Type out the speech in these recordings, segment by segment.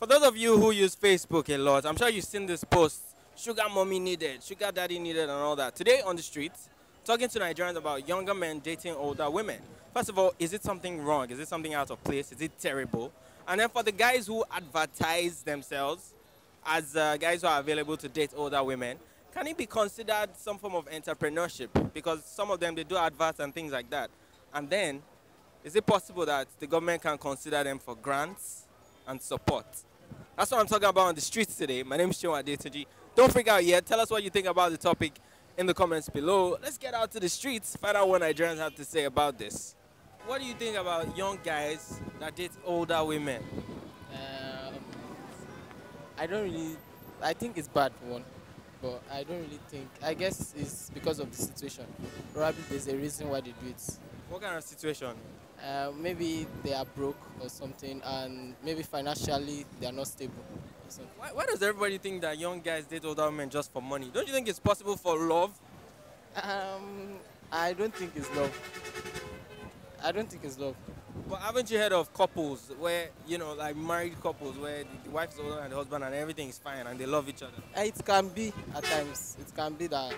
For those of you who use Facebook a lot, I'm sure you've seen this post, sugar mommy needed, sugar daddy needed and all that. Today on the streets, talking to Nigerians about younger men dating older women. First of all, is it something wrong? Is it something out of place? Is it terrible? And then for the guys who advertise themselves as guys who are available to date older women, can it be considered some form of entrepreneurship? Because some of them, they do adverts and things like that. And then, is it possible that the government can consider them for grants and support? That's what I'm talking about on the streets today. My name is Chiwa Adetunji. Don't freak out yet. Tell us what you think about the topic in the comments below. Let's get out to the streets, find out what Nigerians have to say about this. What do you think about young guys that date older women? Um, I don't really. I think it's bad for one, but I don't really think. I guess it's because of the situation. Probably there's a reason why they do it. What kind of situation? Maybe they are broke or something, and maybe financially they are not stable. Or something. Why does everybody think that young guys date older women just for money? Don't you think it's possible for love? I don't think it's love. I don't think it's love. But haven't you heard of couples where, you know, like married couples where the wife is older than the husband and everything is fine and they love each other? It can be at times. It can be that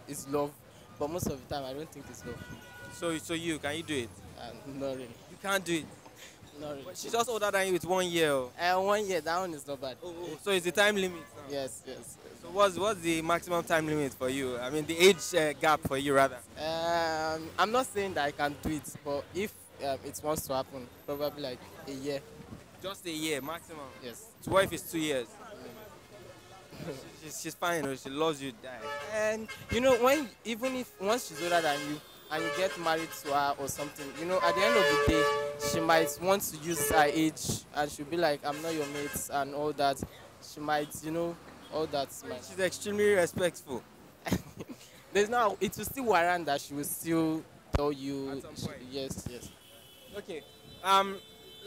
it's love, but most of the time I don't think it's love. So you, can you do it? Not really. You can't do it. Not really. But she's just older than you with 1 year. 1 year, that one is not bad. So it's the time limit now. Yes. So what's the maximum time limit for you? I mean, the age gap for you, rather. I'm not saying that I can do it, but if it wants to happen, probably like a year. Just a year maximum. Yes. So what if it's 2 years? She's fine, you know, she loves you, die. And even if once she's older than you and you get married to her or something, at the end of the day, she might want to use her age and she'll be like, I'm not your mate and all that. She might, all that. She's extremely respectful. It will still warrant that she will still tell you. At some point. Yes. Okay.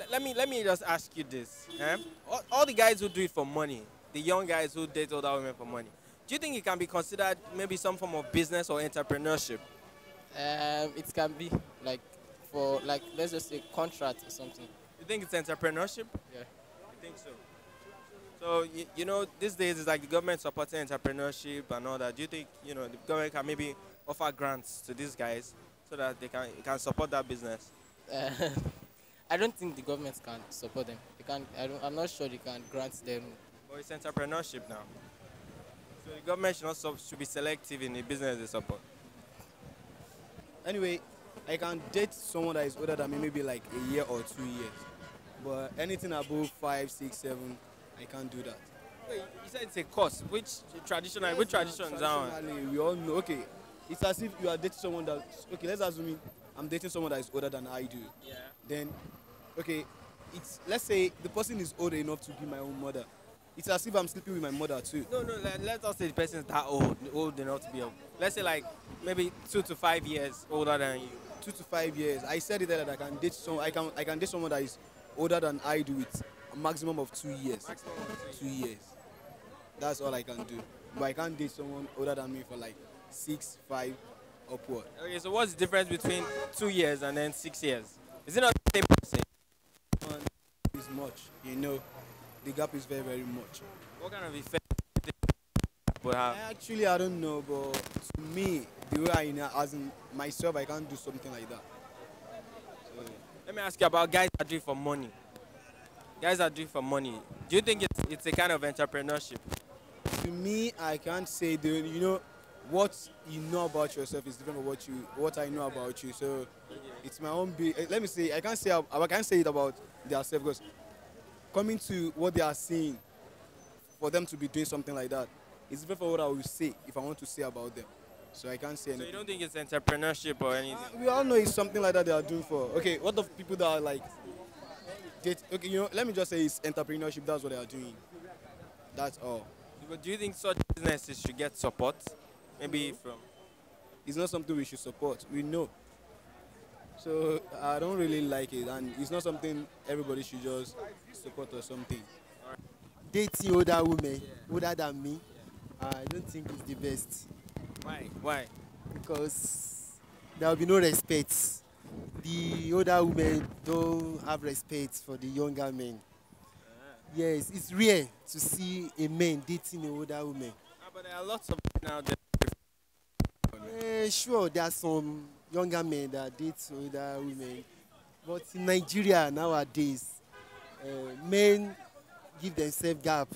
Let me just ask you this. All the guys who do it for money, the young guys who date older women for money, do you think it can be considered maybe some form of business or entrepreneurship? It can be for let's just say contract or something. You think it's entrepreneurship? Yeah. I think so. So these days it's like the government supporting entrepreneurship and all that. Do you think the government can maybe offer grants to these guys so that they can support that business? I don't think the government can support them. They can. I'm not sure they can grant them. But it's entrepreneurship now. So the government should be selective in the business they support. Anyway, I can date someone that is older than me, maybe like a year or 2 years. But anything above 5, 6, 7, I can't do that. Wait, you said it's a course. Which tradition is that? Traditionally, we all know. Okay, it's as if you are dating someone that. Okay, let's assume I'm dating someone that is older than I do. Yeah. Then, okay, let's say the person is old enough to be my own mother. It's as if I'm sleeping with my mother too. No. Let's not say the person is that old enough to be old. Let's say like maybe 2 to 5 years older than you. 2 to 5 years. I said it that I can date I can date someone that is older than I do with a maximum of 2 years. Maximum of 2 years. That's all I can do. But I can't date someone older than me for like 6, 5, upward. Okay, so what's the difference between 2 years and then 6 years? Is it not the same person? It's much, the gap is very, very much. What kind of effect do you think it will have? I don't know, but to me, the way I know, as in myself, I can't do something like that. So, Let me ask you about guys that do it for money. Guys that do it for money. Do you think it's a kind of entrepreneurship? to me, I can't say what you know about yourself is different from what I know about you. So it's my own. Let me say, I can't say it about themselves because coming to what they are saying, for them to be doing something like that, it's different from what I will say if I want to say about them. So I can't say anything. So you don't think it's entrepreneurship or anything? We all know it's something like that they are doing for. Okay, what of people that are like, okay, let me just say it's entrepreneurship. That's what they are doing. That's all. But do you think such businesses should get support? Maybe from... It's not something we should support. We know. So I don't really like it, and it's not something everybody should just support or something. Dating older women, older than me, I don't think it's the best. Why? Because there will be no respect. The older women don't have respect for the younger men. Yes, it's rare to see a man dating an older woman. But there are lots of men out there. Sure, there are some younger men that date older women, but in Nigeria nowadays, men give themselves gap.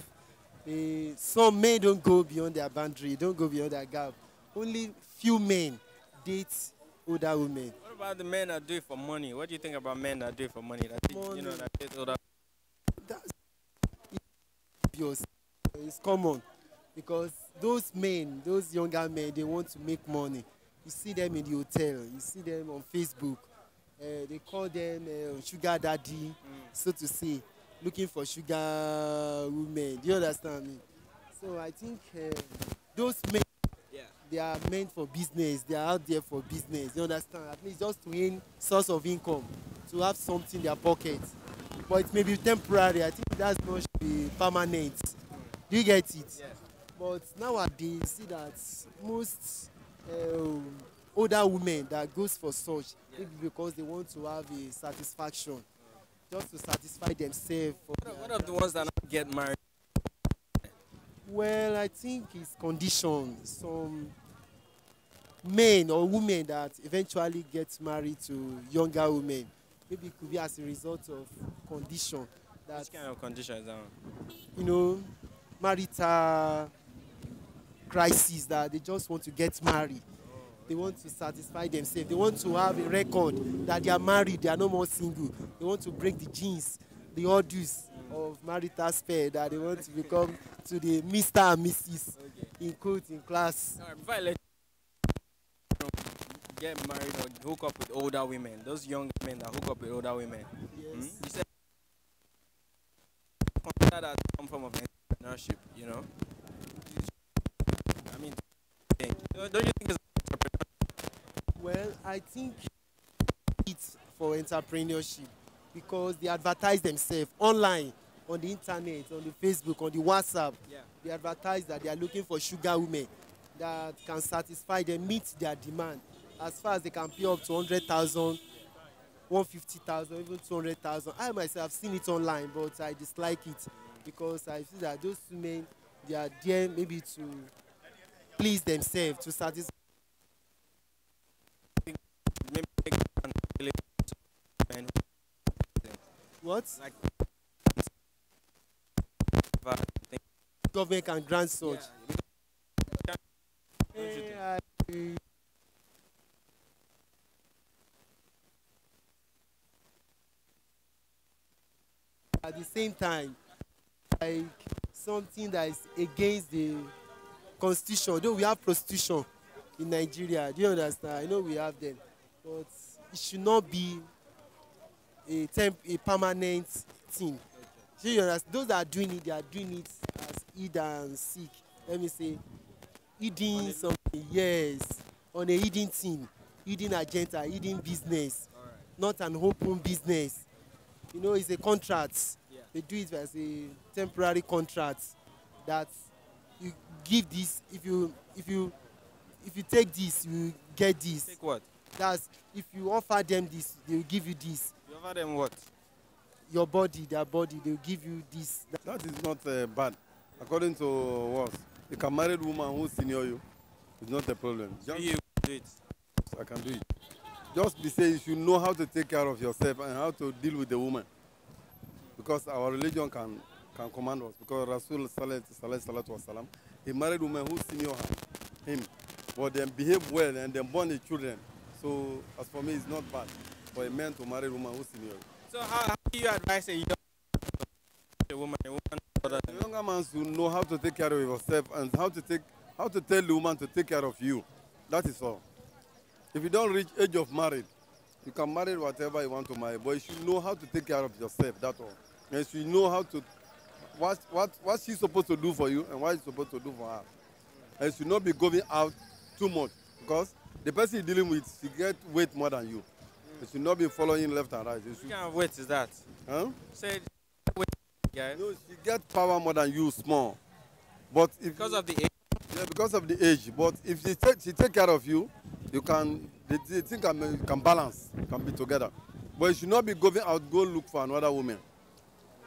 Some men don't go beyond their boundary, don't go beyond their gap. Only few men date older women. What about the men that do it for money? What do you think about men that do it for money? Money. That date older. That's obvious. It's common because those men, those younger men, they want to make money. You see them in the hotel, you see them on Facebook. They call them sugar daddy, so to say, looking for sugar women. Do you understand me? So I think those men, Yeah. they are meant for business. They are out there for business. You understand? At least just to earn source of income, to have something in their pocket. But it may be temporary. I think that's not should be permanent. Do you get it? Yes. But nowadays, you see that most older women that goes for such, maybe because they want to have a satisfaction, just to satisfy themselves. What of the ones that not get married? Well, I think it's condition. Some men or women that eventually get married to younger women, maybe it could be as a result of condition. That, Which kind of condition is that one? you know, marital crisis, that they just want to get married. They want to satisfy themselves. They want to have a record that they are married, they are no more single. They want to break the genes, the odds of marital spare, that they want to become to the Mr. and Mrs. in quote, in class. All right, before I let you get married or hook up with older women, those young men that hook up with older women, Yes. you said consider that some form of entrepreneurship, you know? I mean, don't you think it's Well, I think it's for entrepreneurship because they advertise themselves online, on the internet, on the Facebook, on the WhatsApp. yeah. They advertise that they are looking for sugar women that can satisfy them, meet their demand. As far as they can pay up to 100,000, 150,000, even 200,000. I myself have seen it online, but I dislike it because I feel that those women, they are there maybe to please themselves, to satisfy. Maybe make an available to men What? like Government can grant such. yeah, don't you think? At the same time, like something that is against the constitution. Though we have prostitution in Nigeria, do you understand? I know we have them, but it should not be a permanent thing. Do you understand? Those that are doing it, they are doing it as hid and seek. Let me say, hidden something, yes, on a hidden thing, hidden agenda, hidden business, not an open business. You know, it's a contract. Yeah. They do it as a temporary contract that you give this. If you take this, you get this. Take what? That's if you offer them this, they will give you this. You offer them what? Your body, their body, they will give you this. That is not bad. According to what? You can marry a woman who senior you. It's not a problem. So Just, you do it. I can do it. Just be saying you should know how to take care of yourself and how to deal with the woman. Because our religion can command us. Because Rasul Sallallahu Wasallam, he married women who senior him. But then behave well and then born the children. So as for me, it's not bad for a man to marry a woman who senior you. So how do you advise a woman The younger man should know how to take care of yourself and how to tell the woman to take care of you. That is all. If you don't reach age of marriage, you can marry whatever you want to marry, but you should know how to take care of yourself. That's all. And you should know how to what she's supposed to do for you and what you're supposed to do for her. And you should not be going out too much because the person you're dealing with, she get weight more than you. You should not be following left and right. You should, What kind of weight is that? huh? Say weight, guys. No, she get power more than you, small. But if Because of the age. yeah, because of the age. But if she take care of you, you can the thing can balance, can be together. But you should not be going out go look for another woman.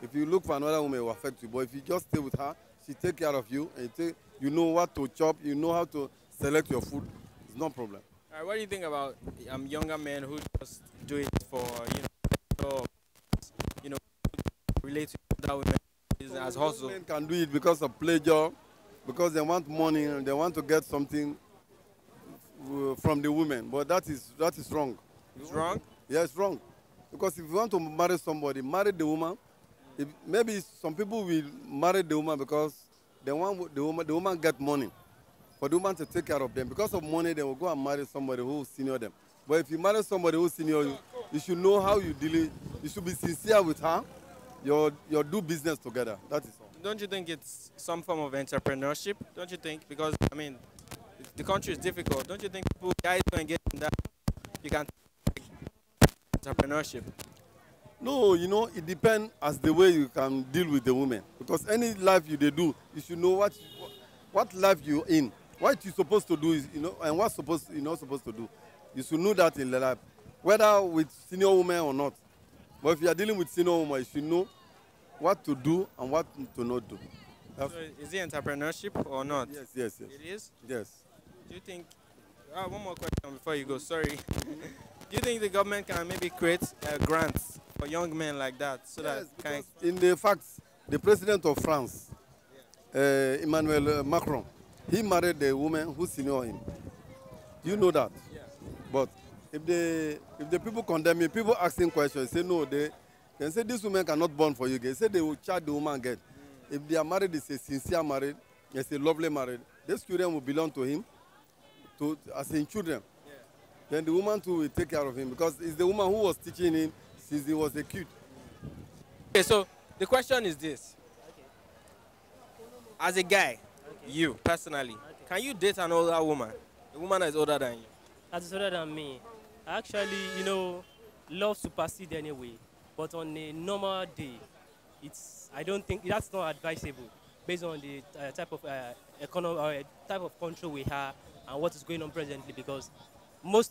If you look for another woman, it will affect you. But if you just stay with her, she take care of you, and you know what to chop, you know how to select your food. It's no problem. All right, what do you think about younger men who just do it for, so, you know, relate to other women as hustle? Men can do it because of pleasure, because they want money and they want to get something from the women. But that is wrong. It's wrong? Yeah, it's wrong. Because if you want to marry somebody, marry the woman. Maybe some people will marry the woman because they want the woman get money, for the woman to take care of them. Because of money, they will go and marry somebody who senior them. But if you marry somebody who senior you, you should know how you deal it. You should be sincere with her. You do business together. That is all. Don't you think it's some form of entrepreneurship? Don't you think? Because, I mean, the country is difficult. Don't you think people, guys who engage in that, you can take entrepreneurship? No, it depends as the way you can deal with the woman. Because any life you do, you should know what life you're in. What you're supposed to do is, and what you're not supposed to do. You should know that in the life, whether with senior woman or not. But if you are dealing with senior woman, you should know what to do and what to not do. So is it entrepreneurship or not? Yes. It is? Yes. Do you think, one more question before you go, sorry. Do you think the government can maybe create grants for young men like that? So Yes, that in the facts, the president of France, Emmanuel Macron, he married a woman who senior him. You know that? Yeah. But if the people condemn me, people asking questions, say no, they say this woman cannot born for you. They say they will charge the woman again. If they are married, it's a sincere marriage, it's a lovely marriage. These children will belong to him, as in children. Yeah. Then the woman too will take care of him because it's the woman who was teaching him since he was a kid. Okay, so the question is this. Okay. As a guy, Okay. you personally, Okay. can you date an older woman? A woman that is older than you? That is older than me. Actually, love supersedes anyway. But on a normal day, I don't think that's not advisable based on the type of economy or type of control we have and what is going on presently. Because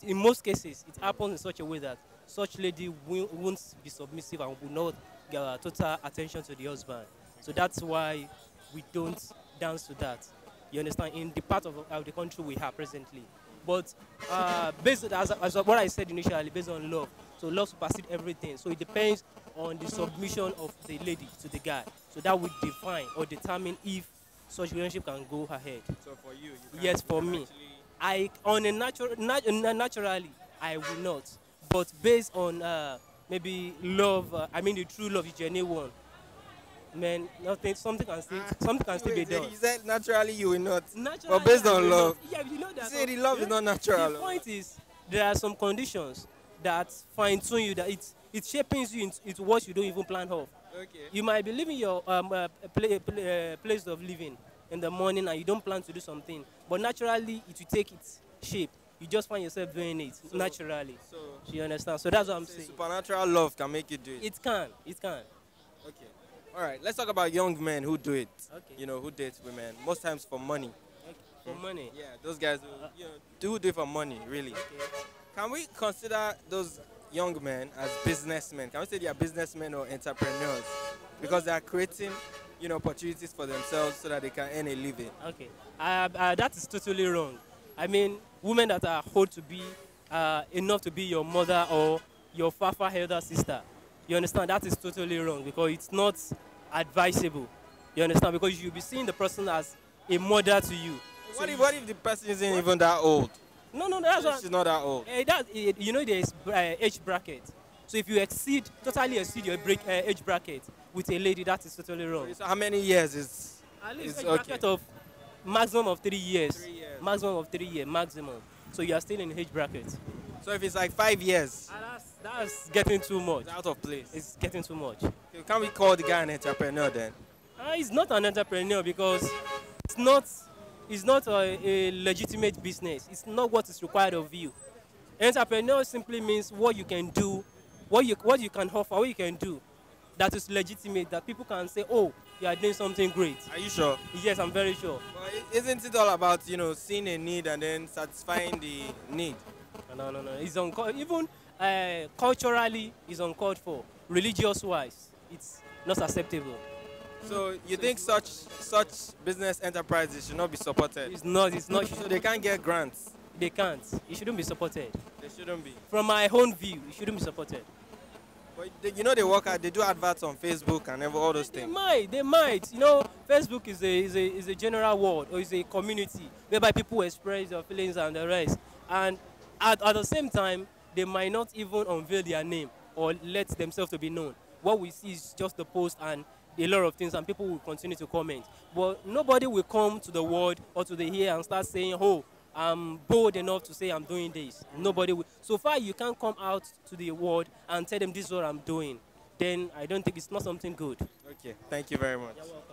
in most cases, it happens in such a way that such lady won't be submissive and will not give total attention to the husband. So that's why we don't dance to that. You understand? In the part of the country we have presently. But based as what I said initially, based on love. So love supersedes everything. So it depends on the submission of the lady to the guy. So that would define or determine if such relationship can go ahead. So for you, Yes, for me. Naturally, I will not. But based on maybe love, the true love is genuine one. Man, something can still be done. You said naturally you will not. Naturally, But based I on will love. not. Yeah, you know that. You say the love is not natural. The point is, there are some conditions that fine tune you, that it shaping you into what you don't even plan of. Okay. You might be leaving your place of living in the morning and you don't plan to do something, but naturally it will take its shape. You just find yourself doing it naturally. So You understand? So that's what I'm saying. supernatural love can make you do it. It can. Okay. All right. Let's talk about young men who do it. Okay. Who date women most times for money. Okay. For money. Yeah, those guys who do it for money, really. Okay. Can we consider those young men as businessmen? Can we say they are businessmen or entrepreneurs? Because they are creating, opportunities for themselves so that they can earn a living. Okay. That is totally wrong. Women that are hold to be enough to be your mother or your far elder sister. You understand? That is totally wrong because it's not advisable. You understand? Because you'll be seeing the person as a mother to you. What if the person isn't even that old? No, that's what. She's not that old. There's age bracket. So if you totally exceed your age bracket with a lady, that is totally wrong. So how many years is? At least It's age bracket of maximum of 3 years. 3 years. Maximum of 3 years, maximum. So you are still in age bracket. So if it's like 5 years, That's getting too much. it's out of place. It's getting too much. Can we call the guy an entrepreneur then? He's not an entrepreneur because it's not a legitimate business. It's not what is required of you. Entrepreneur simply means what you can do, what you can offer, what you can do that is legitimate, that people can say, oh, you are doing something great. Are you sure? Yes, I'm very sure. Well, isn't it all about seeing a need and then satisfying the need? No. It's even culturally, it's uncalled for. Religious wise, not acceptable. So you think such business enterprises should not be supported? It's not. It's not. So they can't get grants. They can't. It shouldn't be supported. They shouldn't be. From my own view, it shouldn't be supported. But you know they work out. They do adverts on Facebook and all those They things. might. They might. You know, Facebook is a general word, or is a community whereby people express their feelings and the rest. And at the same time, they might not even unveil their name or let themselves to be known. What we see is just the post and a lot of things, and people will continue to comment. But nobody will come to the world or to the ear and start saying, "Oh, I'm bold enough to say I'm doing this." Nobody will. So far, you can't come out to the world and tell them this is what I'm doing. Then I don't think it's not something good. Okay, thank you very much. You're welcome.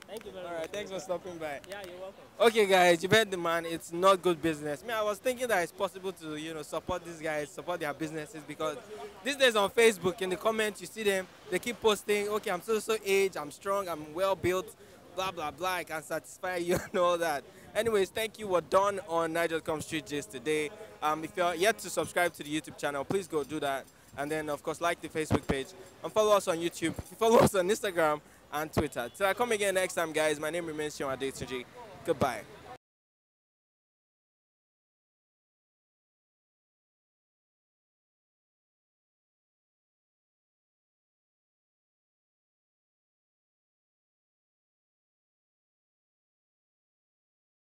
Thank you very All much. right, thanks for stopping by. Yeah, you're welcome. Okay, guys, you've heard the man. It's not good business. I was thinking that it's possible to, support these guys, support their businesses, because these days on Facebook, in the comments, you see them. They keep posting, okay, I'm so age, I'm strong, I'm well built, blah blah blah. I can satisfy you and all that. Anyways, thank you. We're done on Nigel.com Street Gist today. If you're yet to subscribe to the YouTube channel, please go do that. And then, of course, like the Facebook page and follow us on YouTube. Follow us on Instagram and Twitter. Till I come again next time, guys, my name remains Sean Adetunji. Goodbye.